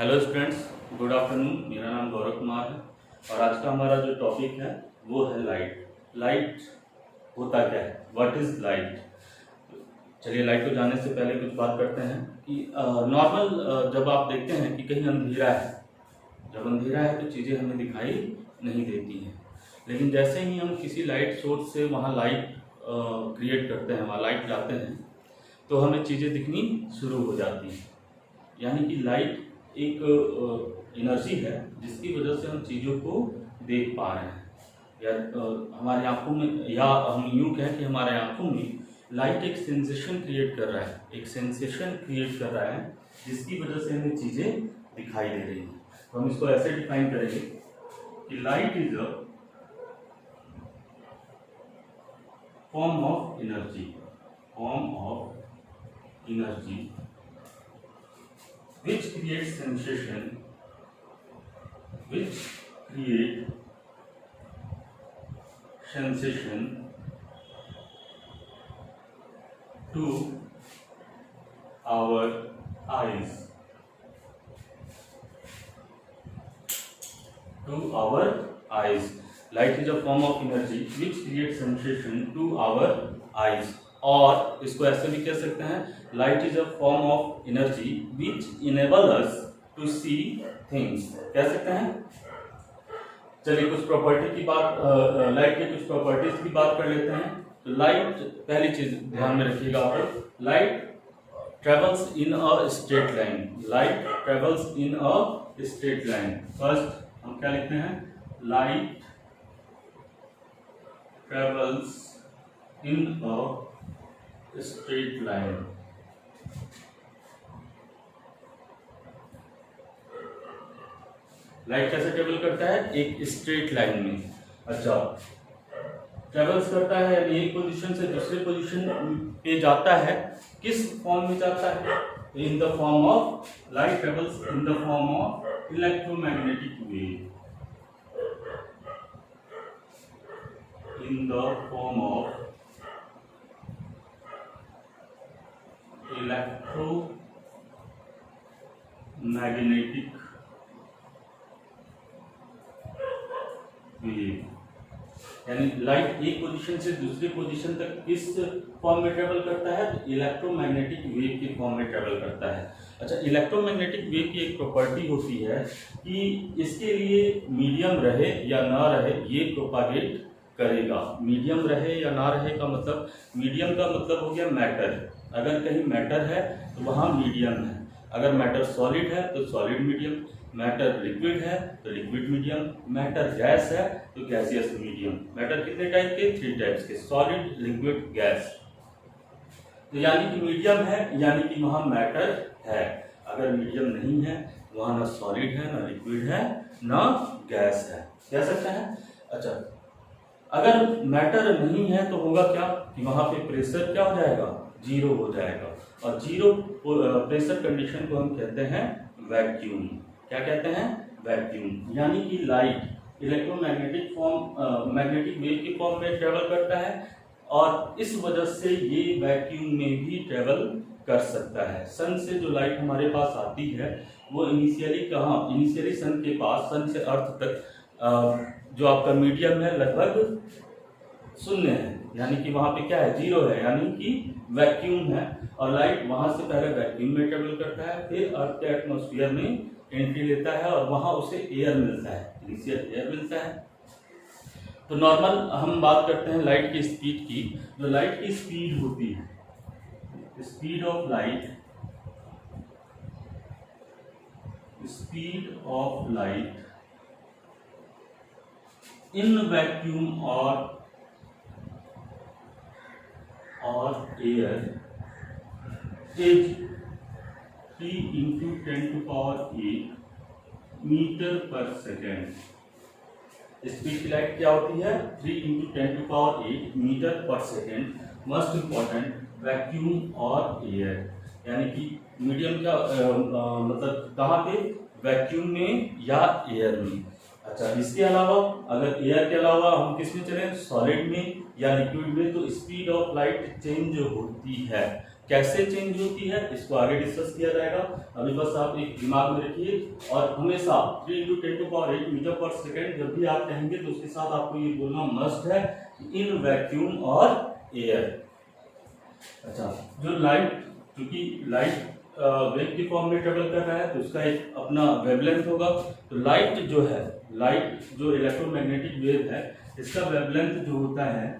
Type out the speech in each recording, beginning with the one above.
Hello students, good afternoon. मेरा नाम गौरव कुमार है और आज का हमारा जो टॉपिक है वो है लाइट। लाइट होता क्या है, व्हाट इज लाइट। चलिए लाइट को जानने से पहले कुछ बात करते हैं कि नॉर्मल जब आप देखते हैं कि कहीं अंधेरा है, जब अंधेरा है तो चीज़ें हमें दिखाई नहीं देती हैं, लेकिन जैसे ही हम किसी लाइट सोर्स से वहाँ लाइट क्रिएट करते हैं, वहाँ लाइट लाते हैं तो हमें चीज़ें दिखनी शुरू हो जाती हैं। यानी कि लाइट एक एनर्जी है जिसकी वजह से हम चीज़ों को देख पा रहे हैं, या हमारी आंखों में, या हम यूँ कहें कि हमारे आंखों में लाइट एक सेंसेशन क्रिएट कर रहा है, एक सेंसेशन क्रिएट कर रहा है जिसकी वजह से हमें चीज़ें दिखाई दे रही हैं। तो हम इसको ऐसे डिफाइन करेंगे कि light is a form of energy, which creates sensation to our eyes. Light is a form of energy which creates sensation to our eyes. और इसको ऐसे भी कह सकते हैं, light is a form of energy which enable us to see things. कह सकते हैं। चलिए कुछ प्रॉपर्टी की बात, लाइट के कुछ प्रॉपर्टीज की बात कर लेते हैं। तो लाइट, पहली चीज ध्यान में रखिएगा आप, light travels in a straight line. Light travels in a straight line. First हम क्या लिखते हैं, light travels in a straight line. Light कैसे ट्रेवल करता है, एक स्ट्रेट लाइन में। अच्छा, ट्रेवल्स करता है यानी एक पोजीशन से दूसरे पोजीशन पे जाता है। किस फॉर्म में जाता है, in the form of, light travels in the form of electromagnetic wave, in the form of electromagnetic wave. यानी लाइट एक पोजीशन से दूसरी पोजीशन तक किस फॉर्म में ट्रेवल करता है, तो इलेक्ट्रोमैग्नेटिक वेव के फॉर्म में ट्रेवल करता है। अच्छा, इलेक्ट्रोमैग्नेटिक वेव की एक प्रॉपर्टी होती है कि इसके लिए मीडियम रहे या ना रहे ये प्रोपागेट करेगा। मीडियम रहे या ना रहे का मतलब, मीडियम का मतलब हो गया मैटर। अगर कहीं मैटर है तो वहाँ मीडियम है। अगर मैटर सॉलिड है तो सॉलिड मीडियम, मैटर लिक्विड है तो लिक्विड मीडियम, मैटर गैस है तो गैसियस मीडियम। मैटर कितने टाइप के, 3 टाइप्स के, सॉलिड, लिक्विड, गैस। तो यानी कि मीडियम है यानी कि वहाँ मैटर है। अगर मीडियम नहीं है, वहाँ ना सॉलिड है, ना लिक्विड है, ना गैस है, कह सकते हैं। अच्छा, अगर मैटर नहीं है तो होगा क्या कि वहाँ पे प्रेशर क्या हो जाएगा, जीरो हो जाएगा। और जीरो प्रेशर कंडीशन को हम कहते हैं वैक्यूम। क्या कहते हैं, वैक्यूम। यानी कि light electromagnetic form, magnetic wave के फॉर्म में ट्रेवल करता है और इस वजह से ये वैक्यूम में भी ट्रेवल कर सकता है। सन से जो लाइट हमारे पास आती है वो इनिशियली कहाँ, इनिशियली सन के पास, सन से अर्थ तक जो आपका मीडियम है लगभग शून्य है, यानी कि वहाँ पे क्या है, जीरो है, यानी कि वैक्यूम है। और लाइट वहाँ से पहले वैक्यूम में ट्रेवल करता है, फिर अर्थ के एटमॉस्फेयर में एंट्री लेता है और वहाँ उसे एयर मिलता है, इनिशियल एयर मिलता है। तो नॉर्मल हम बात करते हैं लाइट की स्पीड की। जो लाइट की स्पीड होती है, speed of light, speed of light in vacuum और एयर इज 3 × 10⁸ मीटर पर सेकेंड। स्पीड की लाइट क्या होती है, 3 × 10⁸ मीटर पर सेकेंड। मोस्ट इंपॉर्टेंट, वैक्यूम और एयर, यानी कि मीडियम क्या मतलब कहाँ पे, वैक्यूम में या एयर में। अच्छा, इसके अलावा अगर एयर के अलावा हम किस में चले, सॉलिड में या लिक्विड में, तो स्पीड ऑफ लाइट चेंज होती है। कैसे चेंज होती है इसको आगे डिस्कस किया जाएगा। अभी बस आप एक दिमाग में रखिए, और हमेशा 3 × 10⁸ मीटर पर सेकेंड जब भी आप कहेंगे तो उसके साथ आपको ये बोलना मस्ट है, इन वैक्यूम और एयर। अच्छा, जो लाइट, क्योंकि लाइट वेव की फॉर्म में ट्रेवल कर रहा है तो उसका एक अपना वेवलेंथ होगा। तो लाइट जो है, लाइट जो इलेक्ट्रोमैग्नेटिक वेव है, इसका वेवलेंथ जो होता है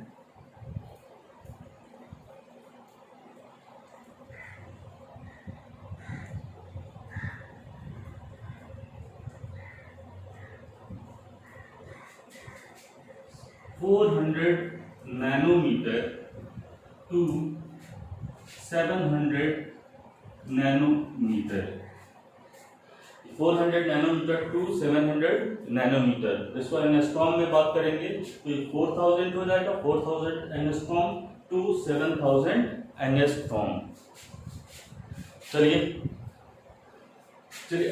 400 nanometre to 700 nanometre. 400 nanometre to 700 nanometre. इसको एंगस्ट्रॉम में बात करेंगे तो 4000 हो जाएगा, 4000 एंगस्ट्रॉम टू 7000 एंगस्ट्रॉम। चलिए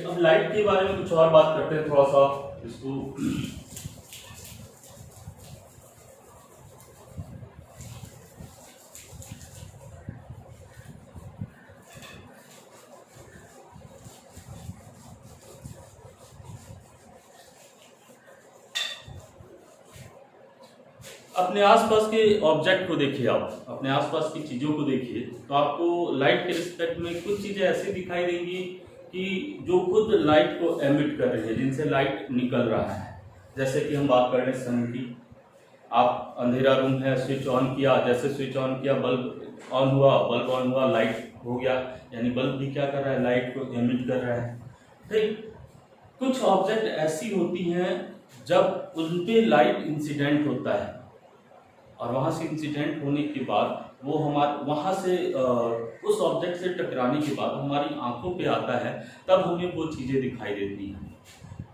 अब लाइट के बारे में कुछ और बात करते हैं थोड़ा सा इसको। अपने आसपास के ऑब्जेक्ट को देखिए, आप अपने आसपास की चीज़ों को देखिए तो आपको लाइट के रिस्पेक्ट में कुछ चीज़ें ऐसी दिखाई देंगी कि जो खुद लाइट को एमिट कर रही है, जिनसे लाइट निकल रहा है। जैसे कि हम बात कर रहे हैं सन की। आप अंधेरा रूम है, स्विच ऑन किया, जैसे स्विच ऑन किया बल्ब ऑन हुआ, बल्ब ऑन हुआ, लाइट हो गया, यानी बल्ब भी क्या कर रहा है, लाइट को एमिट कर रहा है। ठीक, कुछ ऑब्जेक्ट ऐसी होती हैं जब उन पे लाइट इंसिडेंट होता है और वहाँ से इंसिडेंट होने के बाद वो हमारे वहाँ से उस ऑब्जेक्ट से टकराने के बाद हमारी आंखों पे आता है, तब हमें वो चीज़ें दिखाई देती हैं।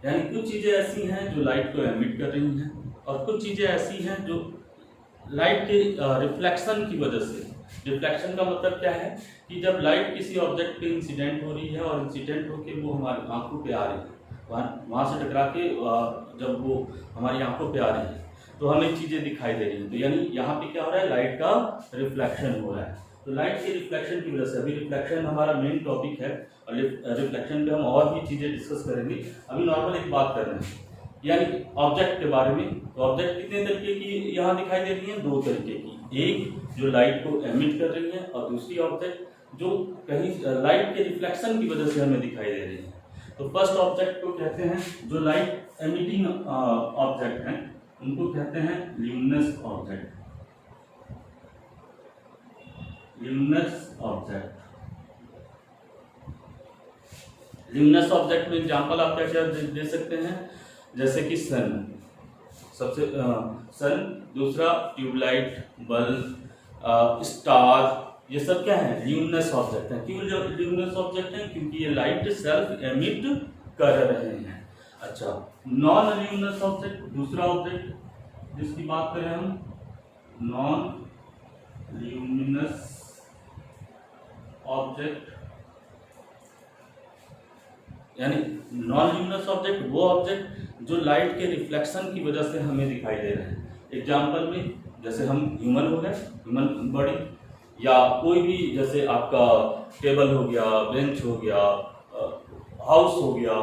यानी कुछ चीज़ें ऐसी हैं जो लाइट को एमिट कर रही हैं और कुछ चीज़ें ऐसी हैं जो लाइट के रिफ्लेक्शन की वजह से। रिफ्लेक्शन का मतलब क्या है कि जब लाइट किसी ऑब्जेक्ट पे इंसिडेंट हो रही है और इंसिडेंट होकर वो हमारी आंखों पे आ रही है, वहाँ से टकरा के जब वो हमारी आंखों पे आ रही है तो हमें चीज़ें दिखाई दे रही हैं। तो यानी यहाँ पे क्या हो रहा है, लाइट का रिफ्लेक्शन हो रहा है। तो लाइट के रिफ्लेक्शन की वजह से, अभी रिफ्लेक्शन हमारा मेन टॉपिक है और रिफ्लेक्शन पे हम और भी चीज़ें डिस्कस करेंगे। अभी नॉर्मल एक बात कर रहे हैं यानी ऑब्जेक्ट के बारे में। तो ऑब्जेक्ट कितने तरीके की यहाँ दिखाई दे रही है, 2 तरीके की। एक जो लाइट को एमिट कर रही है और दूसरी ऑब्जेक्ट जो कहीं लाइट के रिफ्लेक्शन की वजह से हमें दिखाई दे रही है। तो फर्स्ट ऑब्जेक्ट को कहते हैं, जो लाइट एमिटिंग ऑब्जेक्ट हैं उनको कहते हैं luminous object. Luminous object, luminous object में एग्जांपल आप क्या क्या दे सकते हैं, जैसे कि सन, सबसे सन, दूसरा ट्यूबलाइट, बल्ब, स्टार, ये सब क्या है, ल्यूमिनस ऑब्जेक्ट हैं। क्यों ल्यूमिनस ऑब्जेक्ट हैं, क्योंकि ये लाइट सेल्फ एमिट कर रहे हैं। अच्छा, नॉन ल्यूमिनस ऑब्जेक्ट, दूसरा ऑब्जेक्ट जिसकी बात करें हम, नॉन ल्यूमिनस ऑब्जेक्ट, यानी नॉन ल्यूमिनस ऑब्जेक्ट वो ऑब्जेक्ट जो लाइट के रिफ्लेक्शन की वजह से हमें दिखाई दे रहे हैं। एग्जाम्पल में जैसे हम ह्यूमन हो गए, ह्यूमन बॉडी, या कोई भी जैसे आपका टेबल हो गया, बेंच हो गया, हाउस हो गया,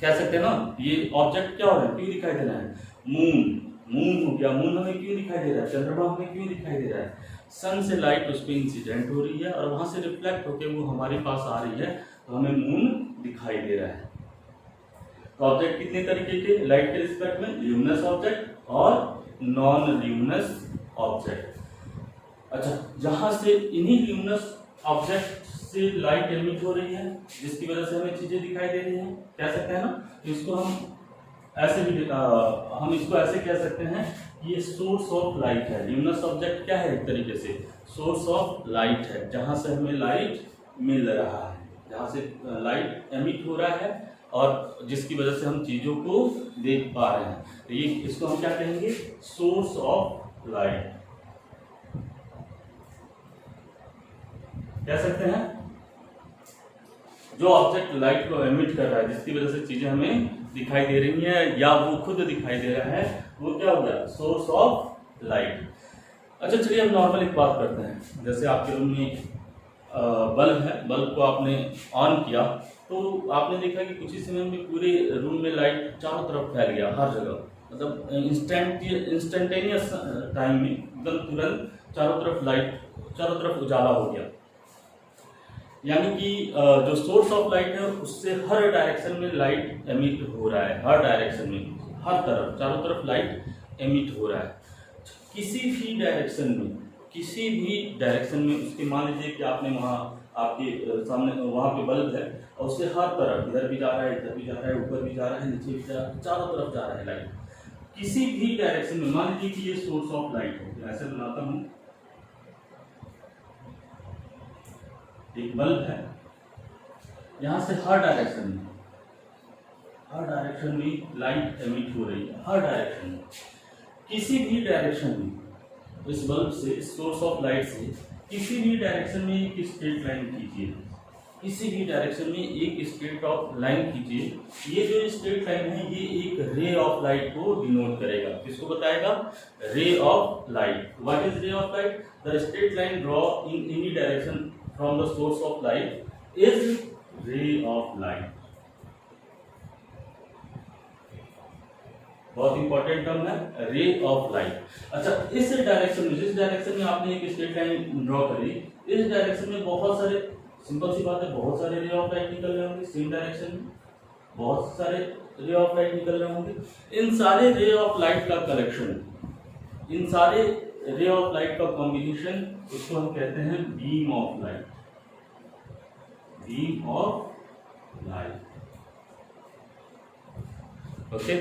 कह सकते हैं ना। ये ऑब्जेक्ट क्या हो रहा है, क्यों दिखाई दे रहा है, मून हो गया, मून हमें क्यों दिखाई दे रहा है, चंद्रमा हमें क्यों दिखाई दे रहा है, सन से लाइट उस पर इंसिडेंट हो रही है और वहां से रिफ्लेक्ट होकर वो हमारे पास आ रही है, तो हमें मून दिखाई दे रहा है। तो ऑब्जेक्ट कितने तरीके के लाइट के रिस्पेक्ट में, ल्यूमिनस ऑब्जेक्ट और नॉन ल्यूमिनस ऑब्जेक्ट। अच्छा, जहां से इन्हीं ल्यूमिनस ऑब्जेक्ट से लाइट एमिट हो रही है जिसकी वजह से हमें चीजें दिखाई दे रही हैं, कह सकते हैं ना, इसको हम ऐसे भी हम इसको ऐसे कह सकते हैं, ये सोर्स ऑफ लाइट है। ल्यूमिनस ऑब्जेक्ट क्या है, एक तरीके से सोर्स ऑफ लाइट है, जहां से हमें लाइट मिल रहा है, जहां से लाइट एमिट हो रहा है और जिसकी वजह से हम चीजों को देख पा रहे हैं। तो ये इसको हम क्या कहेंगे, सोर्स ऑफ लाइट कह सकते हैं। जो ऑब्जेक्ट लाइट को एमिट कर रहा है जिसकी वजह से चीजें हमें दिखाई दे रही हैं या वो खुद दिखाई दे रहा है, वो क्या हो गया, सोर्स ऑफ लाइट। अच्छा, चलिए अब नॉर्मल एक बात करते हैं। जैसे आपके रूम में बल्ब है, बल्ब को आपने ऑन किया तो आपने देखा कि कुछ ही समय में पूरे रूम में लाइट चारों तरफ फैल गया, हर जगह, मतलब इंस्टेंटेनियस टाइम में एकदम तुरंत चारों तरफ लाइट, चारों तरफ उजाला हो गया। यानी कि जो सोर्स ऑफ लाइट है उससे हर डायरेक्शन में लाइट एमिट हो रहा है, हर डायरेक्शन में, हर तरफ, चारों तरफ लाइट एमिट हो रहा है। किसी भी डायरेक्शन में, किसी भी डायरेक्शन में उसके, मान लीजिए कि आपने वहाँ आपके सामने वहाँ पे बल्ब है और उससे हर तरफ, इधर भी जा रहा है, इधर भी जा रहा है, ऊपर भी जा रहा है, नीचे भी जा रहा है, चारों तरफ जा रहा है लाइट। किसी भी डायरेक्शन में, मान लीजिए कि ये सोर्स ऑफ लाइट है, ऐसे बनाता हूँ, एक बल्ब है, यहाँ से हर डायरेक्शन में, हर डायरेक्शन में लाइट एमिट हो रही है, हर डायरेक्शन में, किसी भी डायरेक्शन में इस बल्ब से, इस सोर्स ऑफ लाइट से किसी भी डायरेक्शन में एक स्ट्रेट लाइन कीजिए, किसी भी डायरेक्शन में एक स्ट्रेट ऑफ लाइन कीजिए। ये जो स्ट्रेट लाइन है ये एक रे ऑफ लाइट को डिनोट करेगा। किसको बताएगा? Ray of light. What is ray of light? The straight line draw in any direction from the source of light is ray of light. बहुत इंपॉर्टेंट टर्म है ray of light. अच्छा, इस direction में, जिस direction में आपने एक straight line draw करी, इस डायरेक्शन में बहुत सारे, सिंपल सी बात है, बहुत सारे रे ऑफ लाइट निकल रहे होंगे। सेम डायरेक्शन में बहुत सारे रे ऑफ लाइट निकल रहे होंगे। इन सारे रे ऑफ लाइट का कलेक्शन, इन सारे रे ऑफ लाइट का कॉम्बिनेशन, उसको हम कहते हैं beam of light. Beam of light. Okay.